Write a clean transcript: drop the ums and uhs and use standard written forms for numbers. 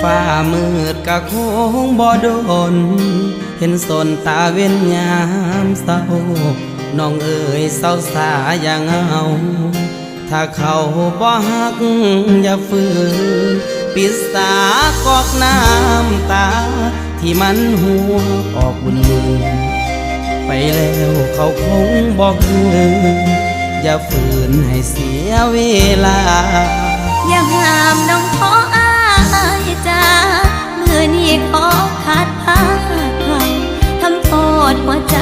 ฟ้ามืดกะคงบ่โดนเห็นสนตาเว้นยามเศร้าน้องเอ๋ยเศร้าสาอย่างเอาถ้าเขาบ่ฮักอย่าฝืนปิดสากอกน้ำตาที่มันหัวออกบุญมือไปแล้วเขาคงบอกคืนอย่าฝืนให้เสียเวลาอย่าห้ามน้องขออายจ้ามือนี้ขอขาดพาใครทำโทษหัวใจ